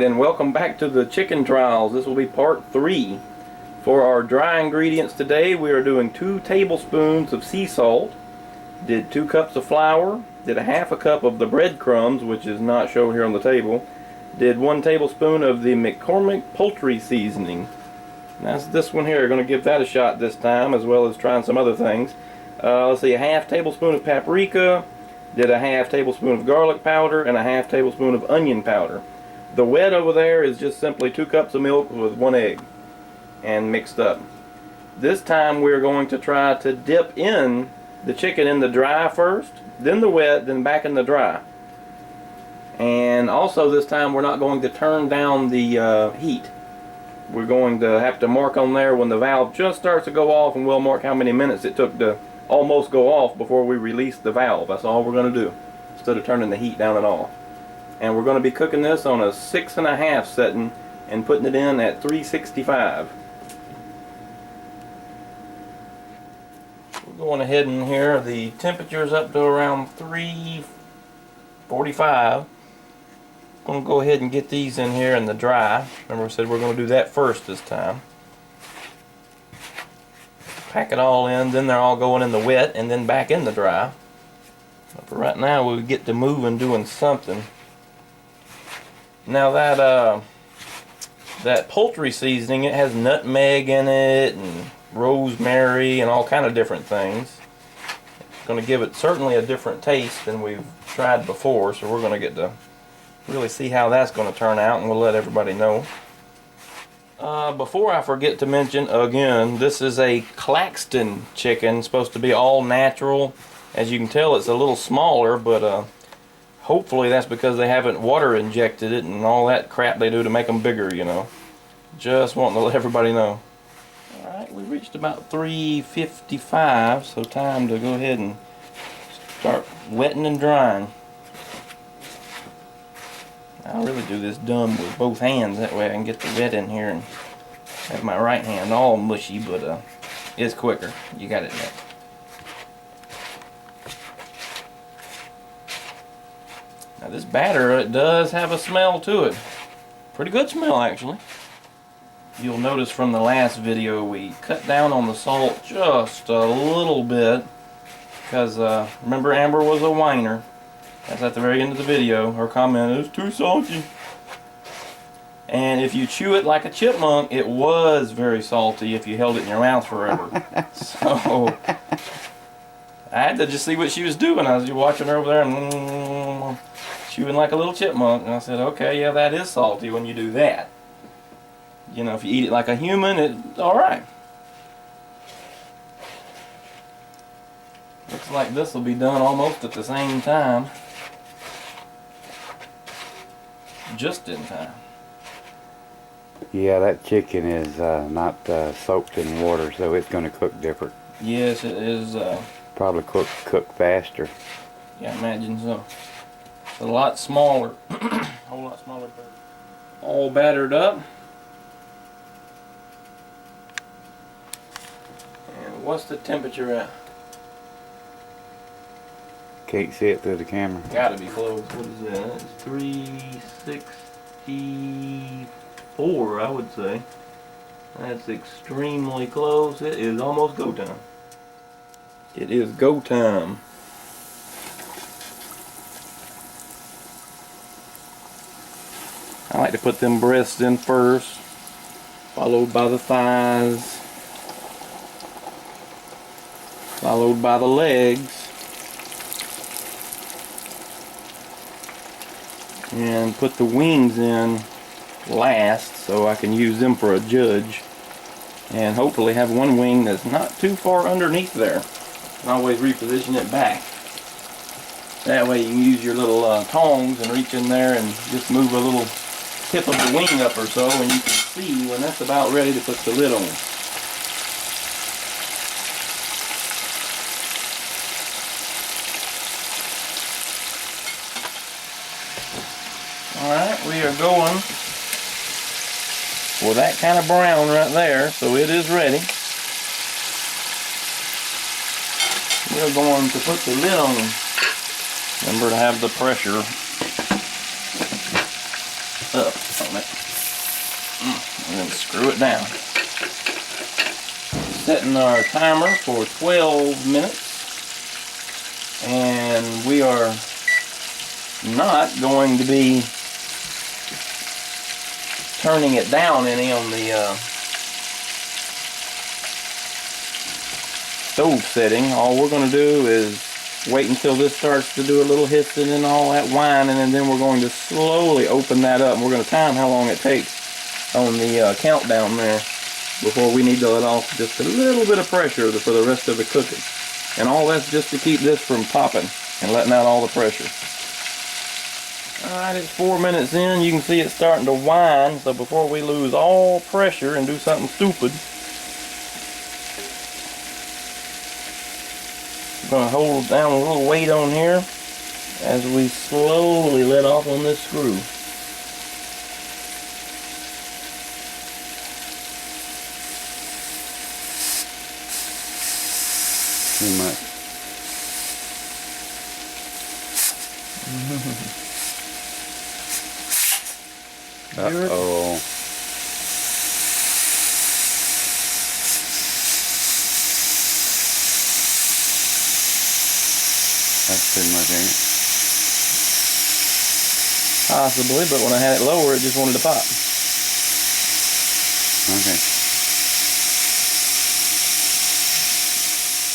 and welcome back to the Chicken Trials. This will be part 3. For our dry ingredients today, we are doing 2 tablespoons of sea salt, did 2 cups of flour, did a half a cup of the breadcrumbs, which is not shown here on the table, did 1 tablespoon of the McCormick poultry seasoning. Now this one here, going to give that a shot this time, as well as trying some other things. Let's see, a half tablespoon of paprika, did a half tablespoon of garlic powder, and a half tablespoon of onion powder. The wet over there is just simply 2 cups of milk with 1 egg and mixed up. This time we're going to try to dip in the chicken in the dry first, then the wet, then back in the dry. And also this time we're not going to turn down the heat. We're going to have to mark on there when the valve just starts to go off, and we'll mark how many minutes it took to almost go off before we release the valve. That's all we're going to do, instead of turning the heat down at all. And we're going to be cooking this on a 6.5 setting and putting it in at 365. We're going ahead in here. The temperature's up to around 345. I'm going to go ahead and get these in here in the dry. Remember I said we're going to do that first this time. Pack it all in, then they're all going in the wet and then back in the dry. But for right now we'll get to moving, doing something. Now that poultry seasoning, it has nutmeg in it and rosemary and all kind of different things. It's going to give it certainly a different taste than we've tried before, so we're going to get to really see how that's going to turn out, and we'll let everybody know. Before I forget to mention again, this is a Claxton chicken, supposed to be all natural. As you can tell, it's a little smaller, but hopefully that's because they haven't water injected it and all that crap they do to make them bigger, you know. Just wanting to let everybody know. Alright, we reached about 355, so time to go ahead and start wetting and drying. I'll really do this dumb with both hands, that way I can get the wet in here and have my right hand all mushy, but it's quicker, you got it now. Now this batter, it does have a smell to it. Pretty good smell actually. You'll notice from the last video we cut down on the salt just a little bit, because remember Amber was a whiner. That's at the very end of the video. Her comment is too salty. And if you chew it like a chipmunk, it was very salty if you held it in your mouth forever. So I had to just see what she was doing. I was watching her over there and chewing like a little chipmunk. And I said, okay, yeah, that is salty when you do that. You know, if you eat it like a human, it's alright. Looks like this will be done almost at the same time. Just in time. Yeah, that chicken is not soaked in water, so it's going to cook different. Yes, it is. Probably cook faster. Yeah, I imagine so. It's a lot smaller. A whole lot smaller. All battered up. And what's the temperature at? Can't see it through the camera. Gotta be close. What is that? It's 364, I would say. That's extremely close. It is almost go time. It is go time. I like to put them breasts in first, followed by the thighs, followed by the legs, and put the wings in last so I can use them for a judge, and hopefully have one wing that's not too far underneath there. And always reposition it back. That way you can use your little tongs and reach in there and just move a little tip of the wing up or so, and you can see when that's about ready to put the lid on. Alright, we are going for that kind of brown right there, so it is ready. We're going to put the lid on. Remember to have the pressure up on it. And then screw it down. Setting our timer for 12 minutes. And we are not going to be turning it down any on the stove setting. All we're going to do is wait until this starts to do a little hissing and all that whining, and then we're going to slowly open that up, and we're going to time how long it takes on the countdown there before we need to let off just a little bit of pressure for the rest of the cooking. And all that's just to keep this from popping and letting out all the pressure. Alright, it's 4 minutes in. You can see it's starting to whine, so before we lose all pressure and do something stupid, I'm going to hold down a little weight on here as we slowly let off on this screw. Too much. Uh-oh. That's too much, ain't it? Possibly, but when I had it lower, it just wanted to pop. Okay.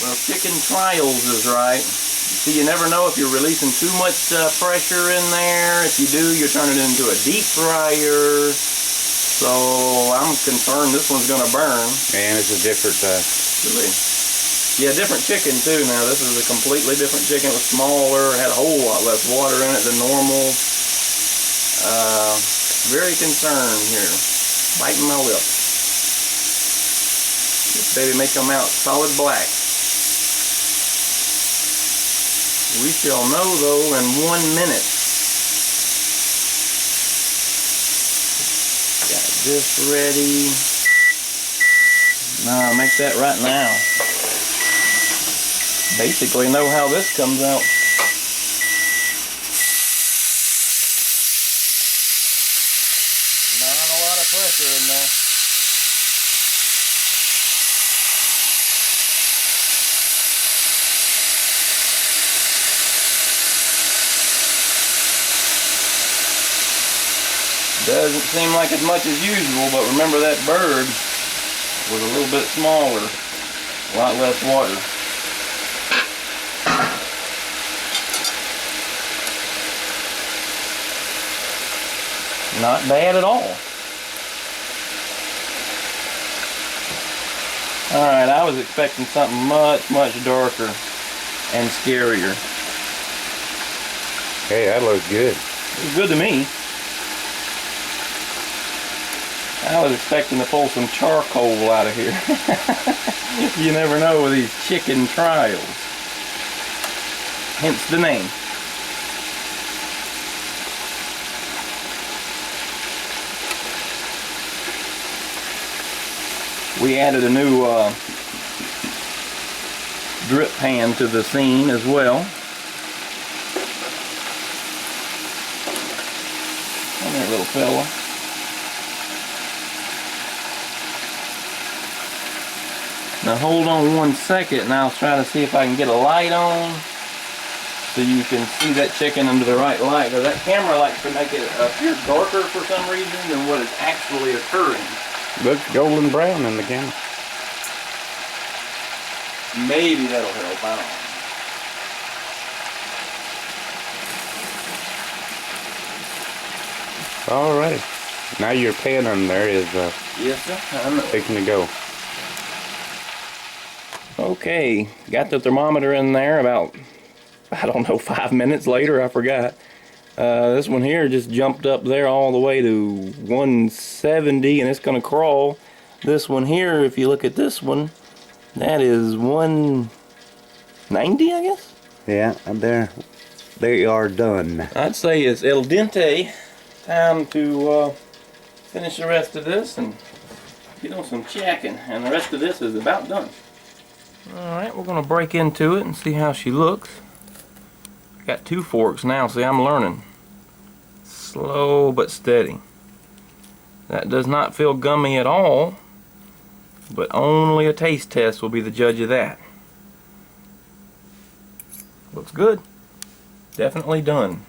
Well, Chicken Trials is right. See, you never know if you're releasing too much pressure in there. If you do, you're turning it into a deep fryer. So I'm concerned this one's going to burn. And it's a different, Really? Yeah, different chicken too now. This is a completely different chicken. It was smaller, had a whole lot less water in it than normal. Very concerned here. Biting my lip. This baby may come out solid black. We shall know though in 1 minute. Got this ready. No, make that right now. Basically know how this comes out. Not a lot of pressure in there. Doesn't seem like as much as usual, but remember that bird was a little bit smaller, a lot less water. Not bad at all. Alright, I was expecting something much, much darker and scarier. hey, that looks good. It was good to me. I was expecting to pull some charcoal out of here. You never know with these Chicken Trials. Hence the name. We added a new drip pan to the scene as well. Come here, little fella. Now hold on 1 second and I'll try to see if I can get a light on so you can see that chicken under the right light. Because that camera likes to make it appear darker for some reason than what is actually occurring. Looks golden brown in the camera. Maybe that'll help out. All right. Now your pan on there is Yes, sir. I know. fixing to go. Okay, got the thermometer in there about, I don't know, 5 minutes later, I forgot. This one here just jumped up there all the way to 170 and it's going to crawl. This one here, if you look at this one, that is 190, I guess? Yeah, and they are done. I'd say it's el dente. Time to finish the rest of this and get on some checking. And the rest of this is about done. Alright, we're going to break into it and see how she looks. Got 2 forks now, see I'm learning. Slow but steady. That does not feel gummy at all, but only a taste test will be the judge of that. Looks good. Definitely done.